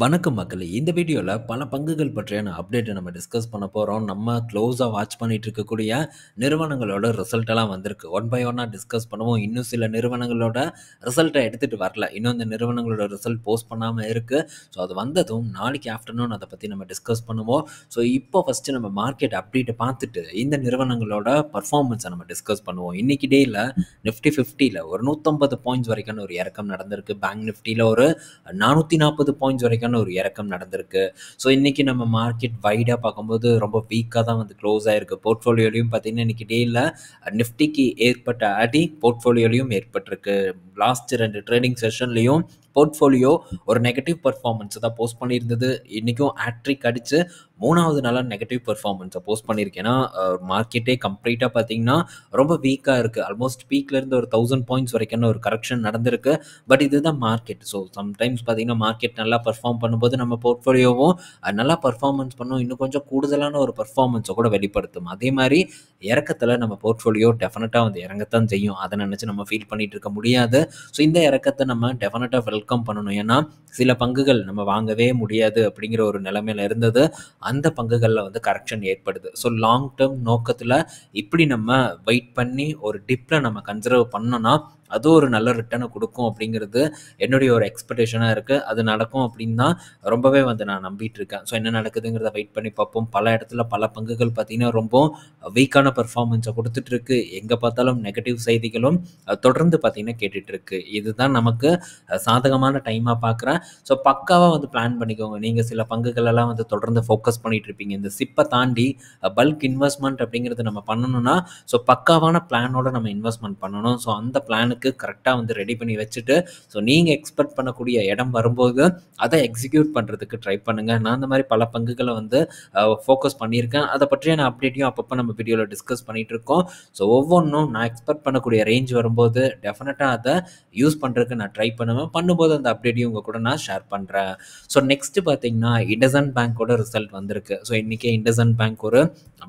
வணக்கம் மக்களே! இந்த வீடியோல பல பங்குகள் பற்றியான அப்டேட்ட நம்ம டிஸ்கஸ் பண்ண போறோம். நம்ம க்ளோஸா வாட்ச் பண்ணிட்டு இருக்கக்கூடிய நிறுவனங்களோட ரிசல்ட் எல்லாம் வந்திருக்கு. ஒன் பை ஒன்னா டிஸ்கஸ் பண்ணுவோம். இன்னும் சில நிறுவனங்களோட ரிசல்ட்ட எடுத்துட்டு வரல. இன்னும் அந்த நிறுவனங்களோட ரிசல்ட் போஸ்ட் பண்ணாம இருக்கு. ஸோ அது வந்ததும் நாளைக்கு ஆஃப்டர்நூன் அத பத்தி நம்ம டிஸ்கஸ் பண்ணுவோம். ஸோ இப்போ ஃபர்ஸ்ட்டு நம்ம மார்க்கெட் அப்டேட்ட பார்த்துட்டு, இந்த நிறுவனங்களோட பெர்ஃபார்மன்ஸ நம்ம டிஸ்கஸ் பண்ணுவோம். இன்னைக்கு டேல நிஃப்டி 50ல ஒரு 150 பாயிண்ட்ஸ் வரைக்கான ஒரு இறக்கம் நடந்திருக்கு. பேங்க் நிஃப்டில ஒரு 440 பாயிண்ட்ஸ் வரைக்கான ஒரு இறக்கம் நடந்திருக்கு. ஸோ இன்னைக்கு நம்ம மார்க்கெட் வைடா பார்க்கும்போது ரொம்ப வீக்கா தான் வந்து க்ளோஸ் ஆயிருக்கு. போர்ட்ஃபோலியோலயும் பார்த்தீங்கன்னா, இன்னைக்கு டேல நிஃப்டிக்கு ஏற்பட்ட அடி போர்ட்ஃபோலியோலயும் ஏற்பட்டிருக்கு. லாஸ்ட் 2 ட்ரேடிங் செஷன்லயும் போர்ட்ஃபோலியோ ஒரு நெகட்டிவ் பெர்ஃபார்மன்ஸ் தான் போஸ்ட் பண்ணியிருந்தது. இன்னைக்கும் ஹேட்ரிக் அடிச்சு 3வது நாளா நெகட்டிவ் பெர்ஃபார்மன்ஸை போஸ்ட் பண்ணியிருக்கு. ஏன்னா மார்க்கெட்டே கம்ப்ளீட்டாக பார்த்தீங்கன்னா ரொம்ப வீக்காக இருக்குது. ஆல்மோஸ்ட் பீக்லேருந்து ஒரு 1000 பாயிண்ட்ஸ் வரைக்கான ஒரு கரெக்ஷன் நடந்திருக்கு. பட் இதுதான் மார்க்கெட். ஸோ சம்டைம்ஸ் பார்த்தீங்கன்னா மார்க்கெட் நல்லா பர்ஃபார்ம் பண்ணும்போது நம்ம போர்ட்ஃபோலியோவும் நல்லா பர்ஃபார்மன்ஸ் பண்ணும். இன்னும் கொஞ்சம் கூடுதலான ஒரு பர்ஃபார்மன்ஸை கூட வெளிப்படுத்தும். அதே மாதிரி இறக்கத்தில் நம்ம போர்ட்ஃபோலியோ டெஃபினட்டாக வந்து இறங்கத்தான் செய்யும். அதை நினச்சி நம்ம ஃபீல் பண்ணிகிட்டு இருக்க முடியாது. ஸோ இந்த இறக்கத்தை நம்ம டெஃபினட்டாக வெல்கம் பண்ணணும். ஏன்னா சில பங்குகள் நம்ம வாங்கவே முடியாது அப்படிங்கிற ஒரு நிலைமையில இருந்தது. அந்த பங்குகளில் வந்து கரெக்ஷன் ஏற்படுது. ஸோ லாங் டேர்ம் நோக்கத்தில் இப்படி நம்ம வெயிட் பண்ணி ஒரு டிப்பில் நம்ம கன்சிடர் பண்ணோன்னா அது ஒரு நல்ல ரிட்டர்னை கொடுக்கும் அப்படிங்கிறது என்னுடைய ஒரு எக்ஸ்பெக்டேஷனாக இருக்குது. அது நடக்கும் அப்படின்னு தான் ரொம்பவே வந்து நான் நம்பிட்டு இருக்கேன். ஸோ என்ன நடக்குதுங்கிறத வெயிட் பண்ணி பார்ப்போம். பல இடத்துல பல பங்குகள் பார்த்திங்கன்னா ரொம்ப வீக்கான பர்ஃபார்மன்ஸை கொடுத்துட்ருக்கு. எங்கே பார்த்தாலும் நெகட்டிவ் செய்திகளும் தொடர்ந்து பார்த்திங்கன்னா கேட்டுட்ருக்கு. இதுதான் நமக்கு சாதகமான டைமாக பார்க்குறேன். ஸோ பக்காவாக வந்து பிளான் பண்ணிக்கோங்க. நீங்கள் சில பங்குகளெல்லாம் வந்து தொடர்ந்து ஃபோக்கஸ் பண்ணிகிட்டு இருப்பீங்க. இந்த சிப்பை தாண்டி பல்க் இன்வெஸ்ட்மெண்ட் அப்படிங்கிறது நம்ம பண்ணணும்னா ஸோ பக்காவான பிளானோட நம்ம இன்வெஸ்ட்மெண்ட் பண்ணணும். ஸோ அந்த பிளானுக்கு கரெக்டாக வந்து ரெடி பண்ணி வச்சுட்டு ஸோ நீங்கள் எக்ஸ்பெக்ட் பண்ணக்கூடிய இடம் வரும்போது அதை எக்ஸிக்யூட் பண்ணுறதுக்கு ட்ரை பண்ணுங்கள். நான் அந்த மாதிரி பல பங்குகளை வந்து ஃபோக்கஸ் பண்ணியிருக்கேன். அதை பற்றியான அப்டேட்டையும் அப்பப்போ நம்ம வீடியோவில் டிஸ்கஸ் பண்ணிகிட்டு இருக்கோம். ஸோ ஒவ்வொன்றும் நான் எக்ஸ்பெக்ட் பண்ணக்கூடிய ரேஞ்ச் வரும்போது டெஃபினட்டாக அதை யூஸ் பண்ணுறதுக்கு நான் ட்ரை பண்ணுவேன். பண்ணும்போது அந்த அப்டேட்டையும் உங்கள் கூட நான் ஷேர் பண்ணுறேன். ஸோ நெக்ஸ்ட்டு பார்த்தீங்கன்னா இண்டஸ்இண்ட் பேங்கோட ரிசல்ட் வந்திருக்கு. ஸோ இன்றைக்கி இண்டஸ்இண்ட் பேங்க் ஒரு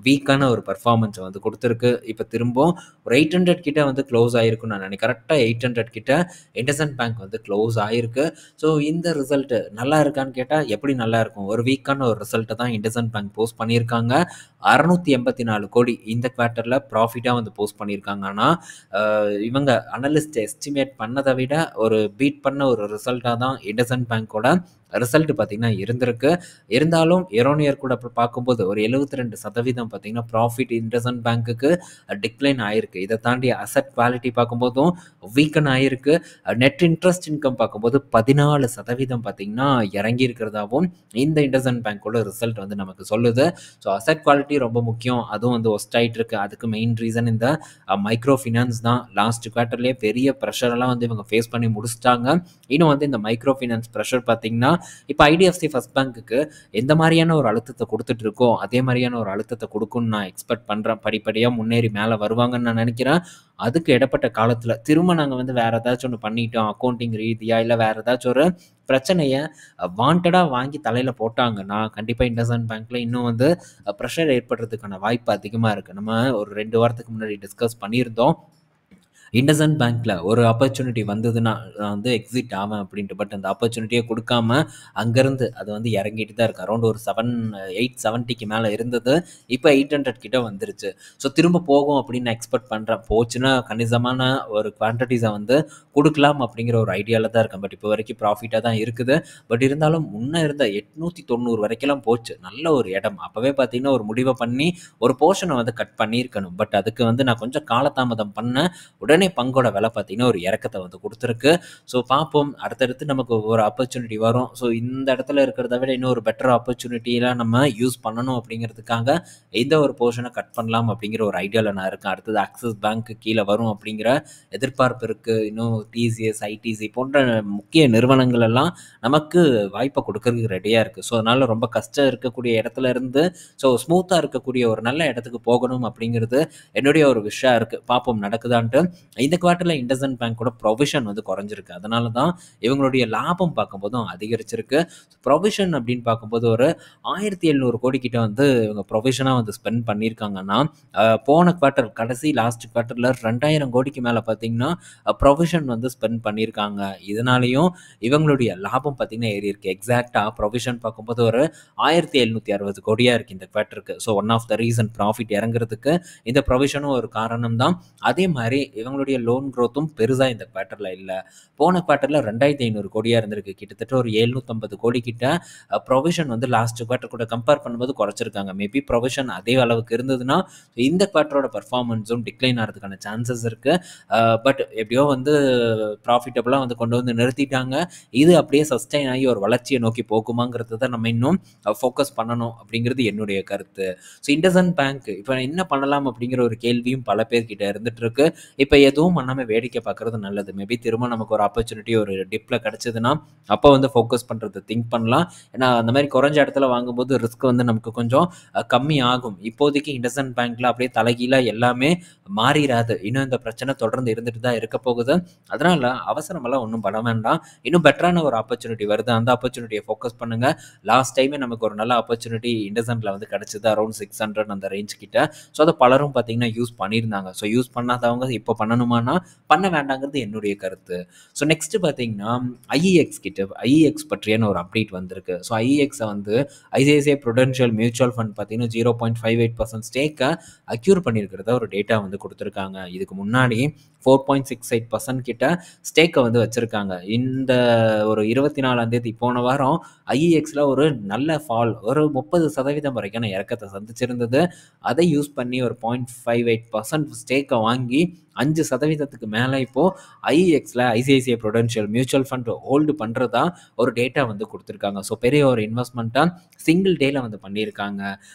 வீக்கான ஒரு பர்ஃபார்மன்ஸை வந்து கொடுத்துருக்கு. இப்போ திரும்பவும் ஒரு 800 கிட்ட வந்து க்ளோஸ் ஆகிருக்குன்னு நான் நினைக்கிறேன். கரெக்டாக 800 கிட்ட இண்டஸ்இண்ட் பேங்க் வந்து க்ளோஸ் ஆகிருக்கு. ஸோ இந்த ரிசல்ட்டு நல்லா இருக்கான்னு கேட்டால் எப்படி நல்லா இருக்கும்? ஒரு வீக்கான ஒரு ரிசல்ட்டை தான் இண்டஸ்இண்ட் பேங்க் போஸ்ட் பண்ணியிருக்காங்க. 684 கோடி இந்த குவார்ட்டரில் ப்ராஃபிட்டாக வந்து போஸ்ட் பண்ணியிருக்காங்க. ஆனால் இவங்க அனலிஸ்ட் எஸ்டிமேட் பண்ணதை விட ஒரு பீட் பண்ண ஒரு ரிசல்ட்டாக தான் இண்டஸ்இண்ட் பேங்கோட ரிசல்ட் பார்த்திங்கன்னா இருந்திருக்கு. இருந்தாலும் இயர் கூட பார்க்கும்போது ஒரு 72% பார்த்திங்கன்னா ப்ராஃபிட் இண்டஸ்இண்ட் பேங்க்குக்கு டிக்ளைன் ஆகிருக்கு. இதை தாண்டி அசட் குவாலிட்டி பார்க்கும்போதும் வீக்கன் ஆகிருக்கு. நெட் இன்ட்ரெஸ்ட் இன்கம் பார்க்கும்போது 14% பார்த்திங்கன்னா இறங்கி இருக்கிறதாகவும் இந்த இண்டஸ்இண்ட் பேங்கோட ரிசல்ட் வந்து நமக்கு சொல்லுது. ஸோ அசட் குவாலிட்டி ரொம்ப முக்கியம். அதுவும் வந்து ஒஸ்ட் ஆகிட்டு இருக்கு. அதுக்கு மெயின் ரீசன் இந்த மைக்ரோ ஃபினான்ஸ் தான். லாஸ்ட் குவார்ட்டர்லேயே பெரிய ப்ரெஷரெல்லாம் வந்து இவங்க ஃபேஸ் பண்ணி முடிச்சிட்டாங்க. இன்னும் வந்து இந்த மைக்ரோ ஃபினான்ஸ் ப்ரெஷர் பார்த்திங்கன்னா இப்போ ஐடிஎஃப்சி ஃபர்ஸ்ட் பேங்க்குக்கு எந்த மாதிரியான ஒரு அழுத்தத்தை கொடுத்துட்டு இருக்கோ அதே மாதிரியான ஒரு அழுத்தத்தை கொடுக்கும்னு நான் எக்ஸ்பெக்ட் பண்ணுறேன். படிப்படியாக முன்னேறி மேலே வருவாங்கன்னு நான் நினைக்கிறேன். அதுக்கு இடப்பட்ட காலத்தில் திரும்ப நாங்கள் வந்து வேறு ஏதாச்சும் ஒன்று பண்ணிட்டோம் அக்கௌண்டிங் ரீதியாக இல்லை வேறு ஏதாச்சும் ஒரு பிரச்சனையை வாண்டடாக வாங்கி தலையில் போட்டாங்கன்னா கண்டிப்பாக இண்டஸ்இண்ட் பேங்க்கில் இன்னும் வந்து ப்ரெஷர் ஏற்படுறதுக்கான வாய்ப்பு அதிகமாக இருக்குது. நம்ம ஒரு 2 வாரத்துக்கு முன்னாடி டிஸ்கஸ் பண்ணியிருந்தோம். இண்டஸ்இண்ட் பேங்க்கில் ஒரு ஆப்பர்ச்சுனிட்டி வந்ததுன்னா நான் வந்து எக்ஸிட் ஆவேன் அப்படின்ட்டு. பட் அந்த ஆப்பர்ச்சுனிட்டியை கொடுக்காம அங்கேருந்து அது வந்து இறங்கிட்டு தான் இருக்குது. அரௌண்ட் ஒரு 870 மேலே இருந்தது. இப்போ 800 கிட்ட வந்துருச்சு. ஸோ திரும்ப போகும் அப்படின்னு நான் எக்ஸ்பெக்ட் பண்ணுறேன். போச்சுன்னா கணிசமான ஒரு குவான்டிட்டிஸை வந்து கொடுக்கலாம் அப்படிங்கிற ஒரு ஐடியாவில் தான் இருக்கேன். பட் இப்போ வரைக்கும் ப்ராஃபிட்டாக தான் இருக்குது. பட் இருந்தாலும் முன்னே இருந்த 890 வரைக்கும் போச்சு. நல்ல ஒரு இடம். அப்போவே பார்த்தீங்கன்னா ஒரு முடிவை பண்ணி ஒரு போர்ஷனை வந்து கட் பண்ணியிருக்கணும். பட் அதுக்கு வந்து நான் கொஞ்சம் காலதாமதம் பண்ணேன். உடனே பங்கோட விலை பார்த்தீங்கன்னா ஒரு இறக்கத்தை வந்து கொடுத்துருக்கு. ஸோ பார்ப்போம், அடுத்தடுத்து நமக்கு ஒரு ஆப்பர்ச்சுனிட்டி வரும். ஸோ இந்த இடத்துல இருக்கிறத விட இன்னும் ஒரு பெட்டர் ஆப்பர்ச்சுனிட்டியெலாம் நம்ம யூஸ் பண்ணணும் அப்படிங்கிறதுக்காக இந்த ஒரு போர்ஷனை கட் பண்ணலாம் அப்படிங்கிற ஒரு ஐடியாவில் நான் இருக்கேன். அடுத்தது ஆக்சிஸ் பேங்க் கீழே வரும் அப்படிங்கிற எதிர்பார்ப்பு இருக்குது. இன்னும் டிசிஎஸ், ஐடிசி போன்ற முக்கிய நிறுவனங்கள் எல்லாம் நமக்கு வாய்ப்பை கொடுக்கறதுக்கு ரெடியாக இருக்குது. ஸோ அதனால் ரொம்ப கஷ்டம் இருக்கக்கூடிய இடத்துல இருந்து ஸோ ஸ்மூத்தாக இருக்கக்கூடிய ஒரு நல்ல இடத்துக்கு போகணும் அப்படிங்கிறது என்னுடைய ஒரு விஷயம் இருக்குது. பார்ப்போம் நடக்குதான்ட்டு. இந்த குவார்ட்டரில் இண்டஸ்இண்ட் பேங்கோட ப்ரொவிஷன் வந்து குறைஞ்சிருக்கு. அதனால தான் இவங்களுடைய லாபம் பார்க்கும்போதும் அதிகரிச்சிருக்கு. ப்ரொவிஷன் அப்படின்னு பார்க்கும்போது ஒரு 1700 கோடி கிட்ட வந்து இவங்க ப்ரொவிஷனாக வந்து ஸ்பெண்ட் பண்ணியிருக்காங்கன்னா, போன குவார்ட்டர் கடைசி லாஸ்ட் குவார்ட்டரில் 2000 கோடிக்கு மேலே பார்த்தீங்கன்னா ப்ரொவிஷன் வந்து ஸ்பெண்ட் பண்ணியிருக்காங்க. இதனாலேயும் இவங்களுடைய லாபம் பார்த்தீங்கன்னா ஏறி இருக்கு. எக்ஸாக்டாக ப்ரொவிஷன் பார்க்கும்போது ஒரு 1760 கோடியாக இருக்குது இந்த குவார்ட்டருக்கு. So one of the reason profit இறங்குறதுக்கு இந்த ப்ரொவிஷனும் ஒரு காரணம் தான். அதே மாதிரி இவங்களுடைய லோன் க்ரோத்தும் பெருசாக இந்த குவார்ட்டரில் இல்லை. போன குவார்ட்டரில் 2500 கோடியாக இருந்திருக்கு. கிட்டத்தட்ட ஒரு 750 கோடி கிட்ட ப்ரொவிஷன் வந்து லாஸ்ட் குவார்ட்டர் கூட கம்பேர் பண்ணும்போது குறைச்சிருக்காங்க. மேபி ப்ரொவிஷன் அதே அளவுக்கு இருந்ததுன்னா இந்த குவார்ட்டரோட பர்ஃபார்மன்ஸும் டிக்ளைன் ஆகிறதுக்கான சான்சஸ் இருக்குது. பட் எப்படியோ வந்து ப்ராஃபிட்டபுளாக வந்து கொண்டு வந்து நிறுத்திட்டாங்க. இது அப்படியே சஸ்டெயின் ஆகி ஒரு வளர்ச்சியை நோக்கி போகுமாங்கிறது தான் நம்ம இன்னும் ஃபோக்கஸ் பண்ணணும் அப்படிங்கிறது என்னுடைய கருத்து. ஸோ இண்டஸ்இண்ட் பேங்க் இப்போ என்ன பண்ணலாம் அப்படிங்கிற ஒரு கேள்வியும் பல பேர்கிட்ட இருந்துட்டு இருக்கு. இப்போ எதுவும் பண்ணாமல் வேடிக்கை பார்க்குறது நல்லது. மேபி திரும்ப நமக்கு ஒரு ஆப்பர்ச்சுனிட்டி ஒரு டிப்பில் கிடச்சிதுன்னா அப்போ வந்து ஃபோக்கஸ் பண்ணுறது திங்க் பண்ணலாம். ஏன்னா அந்த மாதிரி குறைஞ்ச இடத்துல வாங்கும்போது ரிஸ்க் வந்து நமக்கு கொஞ்சம் கம்மி ஆகும். இப்போதைக்கு இண்டஸ்இண்ட் பேங்க்கில் அப்படியே தலைகீழாக எல்லாமே மாறிடாது. இன்னும் இந்த பிரச்சனை தொடர்ந்து இருந்துட்டு தான் இருக்க போகுது. அதனால் அவசரமெல்லாம் ஒன்றும் பண்ண வேண்டாம். இன்னும் பெட்டரான ஒரு ஆப்பர்ச்சுனிட்டி வருது. அந்த ஆப்பர்ச்சுனிட்டியை ஃபோக்கஸ் பண்ணுங்கள். லாஸ்ட் டைமே நமக்கு ஒரு நல்ல ஆப்பர்ச்சுனிட்டி இண்டஸ்இண்டில் வந்து கிடச்சிது. அரௌண்ட் 600 அந்த ரேஞ்ச் கிட்ட. ஸோ அதை பலரும் பார்த்தீங்கன்னா யூஸ் பண்ணியிருந்தாங்க. ஸோ யூஸ் பண்ணாதவங்க இப்போ பண்ணணுமானா பண்ண வேண்டாங்கிறது என்னுடைய கருத்து. ஸோ நெக்ஸ்ட்டு பார்த்தீங்கன்னா ஐஇஎக்ஸ் கிட்ட ஐஇஎக்ஸ் பற்றியான ஒரு அப்டேட் வந்திருக்கு. ஸோ ஐஇஎக்ஸை வந்து ஐசிஐசிஐ ப்ருடென்ஷியல் மியூச்சுவல் ஃபண்ட் பார்த்தீங்கன்னா 0.58% ஸ்டேக்கை அக்யூர் பண்ணியிருக்கிறத ஒரு டேட்டா வந்து கொடுத்துருக்காங்க. இதுக்கு முன்னாடி 4.68% கிட்ட ஸ்டேக்கை வந்து வச்சுருக்காங்க. இந்த ஒரு 24ஆம் தேதி போன வாரம் ஐஇஎக்ஸில் ஒரு நல்ல ஃபால் ஒரு 30% வரைக்கான இறக்கத்தை சந்திச்சிருந்தது. அதை யூஸ் பண்ணி ஒரு 0.58% ஸ்டேக்கை வாங்கி 5% மேலே இப்போது ஐஇஎக்ஸில் ICICI prudential mutual fund hold பண்ணுறதா ஒரு டேட்டா வந்து கொடுத்துருக்காங்க. ஸோ பெரிய ஒரு இன்வெஸ்ட்மெண்ட்டாக சிங்கிள் டேயில் வந்து பண்ணியிருக்காங்க.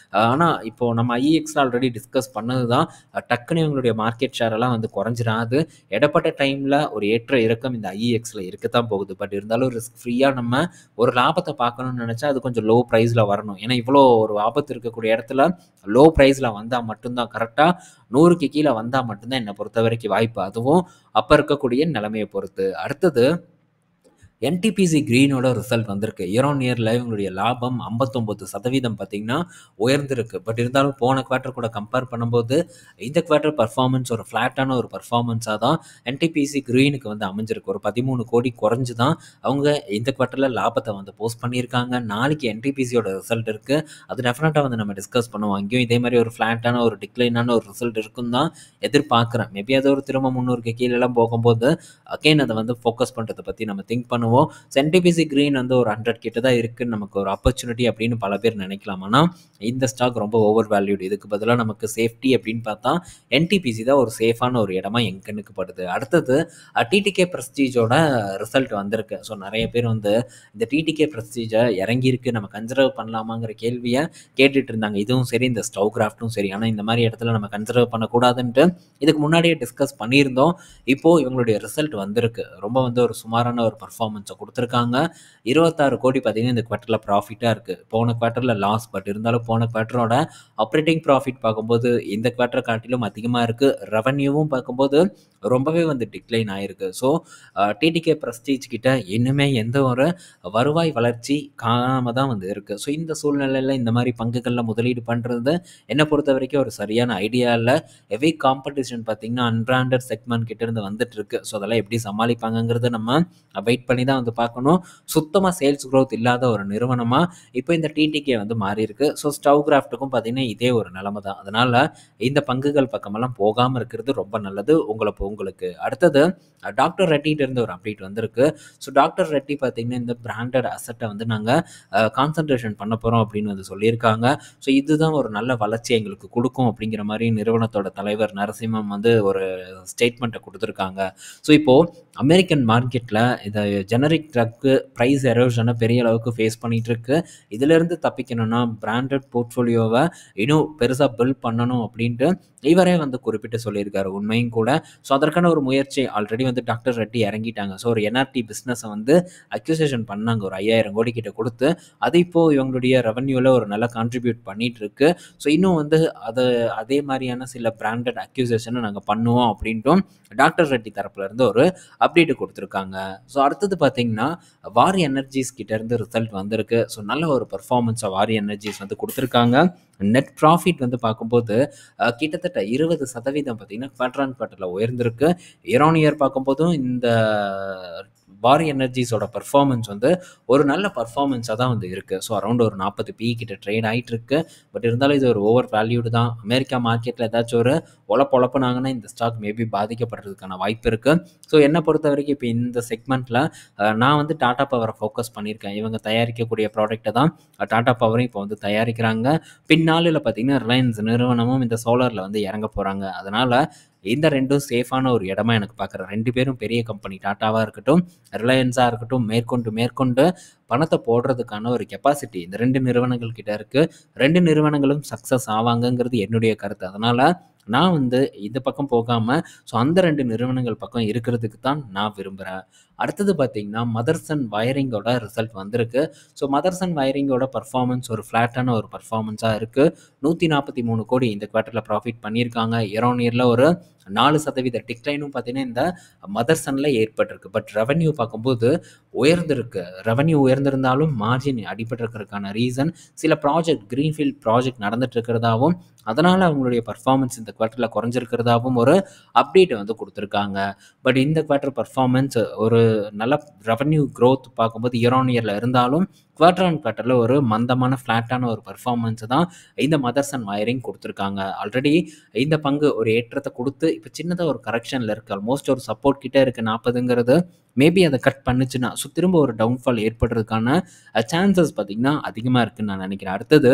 ஆனால் இப்போது நம்ம ஐஇஎக்ஸில் ஆல்ரெடி டிஸ்கஸ் பண்ணது தான் டக்குன்னு இவங்களுடைய மார்க்கெட் ஷேரெல்லாம் வந்து குறைஞ்சிடாது. இடப்பட்ட டைமில் ஒரு ஏற்ற இறக்கம் இந்த ஐஇஎக்ஸில் இருக்கத்தான் போகுது. பட் இருந்தாலும் ரிஸ்க் ஃப்ரீயாக நம்ம ஒரு லாபத்தை பார்க்கணும்னு நினச்சா அது கொஞ்சம் லோ ப்ரைஸில் வரணும். ஏன்னா இவ்வளோ ஒரு ஆபத்து இருக்கக்கூடிய இடத்துல லோ ப்ரைஸில் வந்தால் மட்டும்தான், கரெக்டாக 100க்கு கீழே வந்தால் மட்டும்தான் என்னை பொறுத்த வரைக்கும் வாய்ப்பு. அதுவும் அப்போ இருக்கக்கூடிய நிலைமையை பொறுத்து. அடுத்தது என்டிபிசி கிரீனோட ரிசல்ட் வந்திருக்கு. இயர் ஆன் இயரில் இவங்களுடைய லாபம் 59% பார்த்தீங்கன்னா உயர்ந்திருக்கு. பட் இருந்தாலும் போன குவார்ட்டர் கூட கம்பேர் பண்ணும்போது இந்த குவார்ட்டர் பர்ஃபார்மன்ஸ் ஒரு ஃப்ளாட்டான ஒரு பர்ஃபார்மன்ஸாக தான் என்டிபிசி கிரீனுக்கு வந்து அமைஞ்சிருக்கு. ஒரு 13 கோடி குறைஞ்சு தான் அவங்க இந்த குவார்ட்டரில் லாபத்தை வந்து போஸ்ட் பண்ணியிருக்காங்க. நாளைக்கு என்டிபிசியோட ரிசல்ட் இருக்குது. அது டெஃபினட்டாக வந்து நம்ம டிஸ்கஸ் பண்ணுவோம். அங்கேயும் இதே மாதிரி ஒரு ஃப்ளாட்டான ஒரு டிக்ளைனான ஒரு ரிசல்ட் இருக்குன்னு தான் எதிர்பார்க்குறேன். மேபி அது ஒரு திரும்ப 300க்கு கீழெல்லாம் போகும்போது அகெயின் அதை வந்து ஃபோக்கஸ் பண்ணுறதை பற்றி நம்ம திங்க் பண்ணுவோம். என்டிபிசி கிரீன் வந்து ஒரு 100 கிட்ட தான் இருக்குன்னு நமக்கு ஒரு ஆப்பர்ச்சுனிட்டி அப்படின்னு பல பேர் நினைக்கலாம். ஆனால் இந்த ஸ்டாக் ரொம்ப ஓவர் வேல்யூடு. இதுக்கு பதிலாக நமக்கு சேஃப்டி அப்படின்னு பார்த்தா என்டிபிசி தான் ஒரு சேஃபான ஒரு இடமா என் கண்ணுக்கு படுது. அடுத்தது டிடிகே ப்ரெஸ்டீஜோட ரிசல்ட் வந்திருக்கு. ஸோ நிறைய பேர் வந்து இந்த டிடிகே ப்ரெஸ்டீஜை இறங்கியிருக்கு, நம்ம கன்சிடர் பண்ணலாமாங்கிற கேள்வியை கேட்டுட்டு இருந்தாங்க. இதுவும் சரி, இந்த ஸ்டவ் கிராஃப்ட்டும் சரி. ஆனால் இந்த மாதிரி இடத்துல நம்ம கன்சிடர் பண்ணக்கூடாதுன்ட்டு இதுக்கு முன்னாடியே டிஸ்கஸ் பண்ணியிருந்தோம். இப்போது இவங்களுடைய ரிசல்ட் வந்திருக்கு. ரொம்ப வந்து ஒரு சுமாரான ஒரு பர்ஃபார்மன்ஸை கொடுத்துருக்காங்க. 26 கோடி பார்த்தீங்கன்னா இந்த குவார்ட்டரில் ப்ராஃபிட்டாக இருக்குது. போன குவார்ட்டரில் லாஸ். பட் இருந்தாலும் போன குவார்ட்டரோட ஆப்ரேட்டிங் ப்ராஃபிட் பார்க்கும்போது இந்த குவார்ட்டரை காட்டிலும் அதிகமாக இருக்குது. ரெவன்யூவும் பார்க்கும்போது ரொம்பவே வந்து டிக்ளைன் ஆகிருக்கு. ஸோ டிடிகே ப்ரெஸ்டீஜ் கிட்ட இன்னுமே எந்த ஒரு வருவாய் வளர்ச்சி காணாமல் தான் வந்து இருக்குது. ஸோ இந்த சூழ்நிலையில் இந்த மாதிரி பங்குகளில் முதலீடு பண்ணுறது என்னை பொறுத்த வரைக்கும் ஒரு சரியான ஐடியா இல்லை. ஹெவி காம்படிஷன் பார்த்திங்கன்னா அன்பிராண்டட் செக்மெண்ட் கிட்டேருந்து வந்துட்டுருக்கு. ஸோ அதெல்லாம் எப்படி சமாளிப்பாங்கங்கிறத நம்ம வெயிட் பண்ணி தான் வந்து பார்க்கணும். சுத்தமாக சேல்ஸ் க்ரோத் இல்லாத ஒரு நிறுவனமாக இப்போ இந்த டிடிகே வந்து மாறி இருக்கு. ஸோ ஸ்டவ் கிராஃப்ட்டுக்கும் பார்த்தீங்கன்னா இதே ஒரு நிலைமை தான். அதனால் இந்த பங்குகள் பக்கமெல்லாம் போகாமல் இருக்கிறது ரொம்ப நல்லது உங்களுக்கு. அடுத்தது டாக்டர் ரெட்டிகிட்ட இருந்து ஒரு அப்டேட் வந்திருக்கு. ஸோ டாக்டர் ரெட்டி பார்த்தீங்கன்னா இந்த பிராண்டட் அசட்டை வந்து நாங்கள் கான்சன்ட்ரேஷன் பண்ண போகிறோம் அப்படின்னு வந்து சொல்லியிருக்காங்க. ஸோ இதுதான் ஒரு நல்ல வளர்ச்சி எங்களுக்கு கொடுக்கும் அப்படிங்கிற மாதிரி நிறுவனத்தோட தலைவர் நரசிம்மம் வந்து ஒரு ஸ்டேட்மெண்ட்டை கொடுத்துருக்காங்க. ஸோ இப்போது அமெரிக்கன் மார்க்கெட்டில் இந்த ஜெனரிக் ட்ரக்கு ப்ரைஸ் எரோஷனை பெரிய அளவுக்கு ஃபேஸ் பண்ணிகிட்ருக்கு. இதிலேருந்து தப்பிக்கணும்னா பிராண்டட் போர்ட்ஃபோலியோவை இன்னும் பெருசாக பில்ட் பண்ணணும் அப்படின்ட்டு இவரே வந்து குறிப்பிட்டு சொல்லியிருக்காரு. உண்மையும் கூட. ஸோ அதற்கான ஒரு முயற்சி ஆல்ரெடி வந்து டாக்டர் ரெட்டி இறங்கிட்டாங்க. ஸோ ஒரு என்ஆர்டி பிஸ்னஸை வந்து அக்யூசேஷன் பண்ணாங்க ஒரு 5000 கோடி கிட்ட கொடுத்து. அது இப்போ இவங்களுடைய ரெவன்யூவில் ஒரு நல்ல கான்ட்ரிபியூட் பண்ணிட்டு இருக்கு. ஸோ இன்னும் வந்து அது அதே மாதிரியான சில பிராண்டட் அக்யூசேஷனை நாங்கள் பண்ணுவோம் அப்படின்ட்டும் டாக்டர் ரெட்டி தரப்புல இருந்து ஒரு அப்டேட் கொடுத்துருக்காங்க. ஸோ அடுத்தது பார்த்தீங்கன்னா வாரி எனர்ஜிஸ் கிட்ட இருந்து ரிசல்ட் வந்திருக்கு. ஸோ நல்ல ஒரு பெர்ஃபார்மன்ஸை வாரி எனர்ஜிஸ் வந்து கொடுத்துருக்காங்க. நெட் ப்ராஃபிட் வந்து பார்க்கும்போது கிட்டத்தட்ட 20% பார்த்தீங்கன்னா குவார்டர் ஆன் குவார்டரில் உயர்ந்திருக்கு. இயர் ஆன் இயர் பார்க்கும்போதும் இந்த வாரி எனர்ஜிஸோட பெர்ஃபார்மன்ஸ் வந்து ஒரு நல்ல பெர்ஃபார்மன்ஸாக தான் வந்து இருக்குது. ஸோ அரௌண்ட் ஒரு 40 PE கிட்ட ட்ரேட் ஆகிட்டு இருக்கு. பட் இருந்தாலும் இது ஒரு ஓவர் வேல்யூடு தான். அமெரிக்கா மார்க்கெட்டில் ஏதாச்சும் ஒரு உழப்புனாங்கன்னா இந்த ஸ்டாக் மேபி பாதிக்கப்படுறதுக்கான வாய்ப்பு இருக்குது. ஸோ என்னை பொறுத்த வரைக்கும் இப்போ இந்த செக்மெண்ட்டில் நான் வந்து டாடா பவரை ஃபோக்கஸ் பண்ணியிருக்கேன். இவங்க தயாரிக்கக்கூடிய ப்ராடக்ட்டை தான் டாடா பவரும் இப்போ வந்து தயாரிக்கிறாங்க. பின்னாளில் பார்த்தீங்கன்னா ரிலையன்ஸ் நிறுவனமும் இந்த சோலாரில் வந்து இறங்க போகிறாங்க. அதனால் இந்த ரெண்டும் சேஃபான ஒரு இடமா எனக்கு பார்க்குறேன். 2 பேரும் பெரிய கம்பெனி, டாட்டாவாக இருக்கட்டும் ரிலையன்ஸாக இருக்கட்டும், மேற்கொண்டு பணத்தை போடுறதுக்கான ஒரு கெப்பாசிட்டி இந்த 2 நிறுவனங்கள் கிட்ட இருக்குது. 2 நிறுவனங்களும் சக்ஸஸ் ஆவாங்கங்கிறது என்னுடைய கருத்து. அதனால் நான் வந்து இந்த பக்கம் போகாமல் ஸோ அந்த 2 நிறுவனங்கள் பக்கம் இருக்கிறதுக்கு தான் நான் விரும்புகிறேன். அடுத்தது பார்த்திங்கன்னா மதர்சன் வயரிங்கோட ரிசல்ட் வந்திருக்கு. ஸோ மதர்சன் வயரிங்கோட பர்ஃபார்மன்ஸ் ஒரு ஃப்ளாட்டான ஒரு பர்ஃபார்மன்ஸாக இருக்குது. 143 கோடி இந்த குவார்ட்டரில் ப்ராஃபிட் பண்ணியிருக்காங்க. இயர் ஆன் இயரில் ஒரு 4% டிக்ளைனும் பார்த்தீங்கன்னா இந்த மதர்சனில் ஏற்பட்டிருக்கு. பட் ரெவன்யூ பார்க்கும்போது உயர்ந்திருக்கு. ரெவன்யூ உயர்ந்திருந்தாலும் மார்ஜின் அடிபட்டிருக்கிறதுக்கான ரீசன் சில ப்ராஜெக்ட் க்ரீன்ஃபீல்ட் ப்ராஜெக்ட் நடந்துட்டு இருக்கிறதாவும் அதனால் அவங்களுடைய பர்ஃபார்மன்ஸ் இந்த குவார்ட்டரில் குறைஞ்சிருக்கிறதாவும் ஒரு அப்டேட் வந்து கொடுத்துருக்காங்க. பட் இந்த குவார்ட்டர் பர்ஃபார்மன்ஸ் ஒரு நல்ல ரெவன்யூ க்ரோத் பார்க்கும்போது இயர் ஆன் இயரில் இருந்தாலும் குவார்ட்டர் ஆன் குவார்ட்டரில் ஒரு மந்தமான ஃப்ளாட்டான ஒரு பர்ஃபார்மன்ஸ் தான் இந்த மதர்சன் வயரிங் கொடுத்துருக்காங்க. ஆல்ரெடி இந்த பங்கு ஒரு ஏற்றத்தை கொடுத்து இப்போ சின்னதாக ஒரு கரெக்ஷனில் இருக்குது. ஆல்மோஸ்ட் ஒரு சப்போர்ட் கிட்டே இருக்குது 40ங்கிறது. மேபி அதை கட் பண்ணுச்சுன்னா ஸோ திரும்ப ஒரு டவுன்ஃபால் ஏற்படுறதுக்கான சான்சஸ் பார்த்திங்கன்னா அதிகமாக இருக்குதுன்னு நான் நினைக்கிறேன். அடுத்தது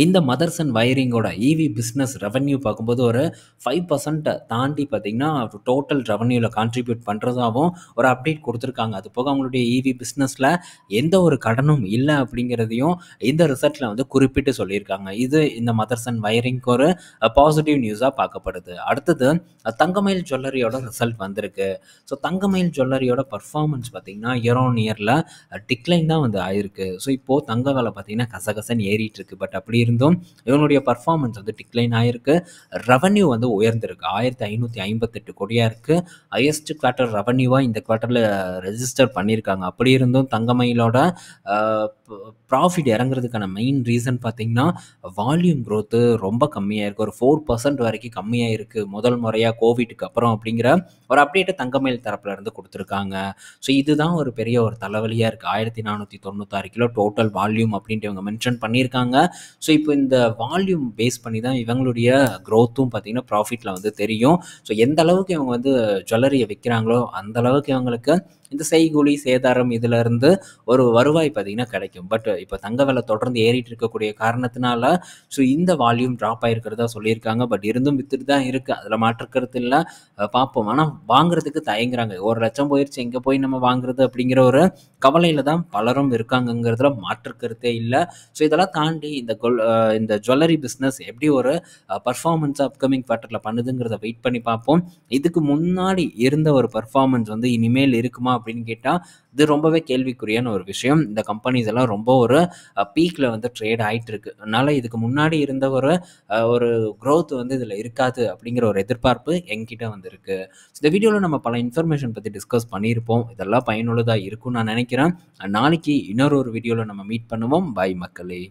இந்த மதர்சன் வயரிங்கோட இவி பிஸ்னஸ் ரெவன்யூ பார்க்கும்போது ஒரு 5% தாண்டி பார்த்திங்கன்னா டோட்டல் ரெவன்யூவில் கான்ட்ரிபியூட் பண்ணுறதாகவும் ஒரு அப்டேட் கொடுத்துருக்காங்க. அது போக அவங்களுடைய இவி பிஸ்னஸில் எந்த ஒரு கடனும் இல்லை அப்படிங்கிறதையும் இந்த ரிசல்ட்டில் வந்து குறிப்பிட்டு சொல்லியிருக்காங்க. இது இந்த மதர்சன் வயரிங்க்கு ஒரு பாசிட்டிவ் நியூஸாக பார்க்கப்படுது. அடுத்தது தங்கமயில் ஜுவல்லரியோட ரிசல்ட் வந்திருக்கு. ஸோ தங்கமயில் ஜுவல்லரியோட பர்ஃபார்மன்ஸ் பார்த்திங்கன்னா இயர் ஆன் இயரில் டிக்ளைன் தான் வந்து ஆயிருக்கு. ஸோ இப்போது தங்க விலை பார்த்திங்கன்னா கசகசன்னு ஏறிட்டு இருக்கு. பட் அப்படி இருந்தும் இவனுடைய பர்ஃபார்மன்ஸ் வந்து டிக்ளைன் ஆயிருக்கு. ரெவன்யூ வந்து உயர்ந்திருக்கு. 1558 கோடியாக இருக்குது. ஹையஸ்ட் குவார்ட்டர் ரெவன்யூவாக இந்த குவார்ட்டரில் ரெஜிஸ்டர் பண்ணியிருக்காங்க. அப்படி இருந்தும் தங்கமயிலோட ப்ராஃபிட் இறங்குறதுக்கான மெயின் ரீசன் பார்த்திங்கன்னா வால்யூம் க்ரோத்து ரொம்ப கம்மியாக இருக்குது. ஒரு 4% வரைக்கும் கம்மியாக இருக்குது முதல் முறையாக கோவிட்டுக்கு அப்புறம் அப்படிங்கிற ஒரு அப்டேட்டை தங்கமயில் தரப்பில் இருந்து கொடுத்துருக்காங்க. ஸோ இதுதான் ஒரு பெரிய ஒரு தலைவலியாக இருக்குது. 1496 கிலோ டோட்டல் வால்யூம் அப்படின்ட்டு இவங்க மென்ஷன் பண்ணியிருக்காங்க. ஸோ இப்போ இந்த வால்யூம் பேஸ் பண்ணி தான் இவங்களுடைய க்ரோத்தும் பார்த்திங்கன்னா ப்ராஃபிட்டில் வந்து தெரியும். ஸோ எந்த அளவுக்கு இவங்க வந்து ஜுவல்லரியை விற்கிறாங்களோ அந்த அளவுக்கு இவங்களுக்கு இந்த செய்கூலி சேதாரம் இதிலிருந்து ஒரு வருவாய் பார்த்திங்கன்னா கிடைக்கும். பட் இப்போ தங்க விலை தொடர்ந்து ஏறிட்டு இருக்கக்கூடிய காரணத்தினால ஸோ இந்த வால்யூம் ட்ராப் ஆகிருக்கிறதா சொல்லியிருக்காங்க. பட் இருந்தும் வித்துட்டு தான் இருக்குது, அதில் மாற்றுக்கிறது இல்லை. பார்ப்போம். ஆனால் வாங்குறதுக்கு தயங்குறாங்க. 1,00,000 போயிடுச்சு, எங்கே போய் நம்ம வாங்குறது அப்படிங்கிற ஒரு கவலையில் தான் பலரும் இருக்காங்கங்கிறதுல மாற்றுக்கருத்தே இல்லை. ஸோ இதெல்லாம் தாண்டி இந்த ஜுவல்லரி பிஸ்னஸ் எப்படி ஒரு பர்ஃபார்மன்ஸாக அப்கமிங் குவார்ட்டரில் பண்ணுதுங்கிறத வெயிட் பண்ணி பார்ப்போம். இதுக்கு முன்னாடி இருந்த ஒரு பர்ஃபார்மன்ஸ் வந்து இனிமேல் இருக்குமா அப்படின்னு கேட்டால் இது ரொம்பவே கேள்விக்குறியான ஒரு விஷயம். இந்த கம்பெனிஸ் எல்லாம் ரொம்ப ஒரு பீக்கில் வந்து ட்ரேட் ஆகிட்டு இருக்கு. அதனால் இதுக்கு முன்னாடி இருந்த ஒரு க்ரோத் வந்து இதில் இருக்காது அப்படிங்கிற ஒரு எதிர்பார்ப்பு என்கிட்ட வந்துருக்கு. இந்த வீடியோவில் நம்ம பல இன்ஃபர்மேஷன் பற்றி டிஸ்கஸ் பண்ணியிருப்போம். இதெல்லாம் பயனுள்ளதாக இருக்கும்னு நான் நினைக்கிறேன். நாளைக்கு இன்னொரு வீடியோவில் நம்ம மீட் பண்ணுவோம். பாய் மக்களே.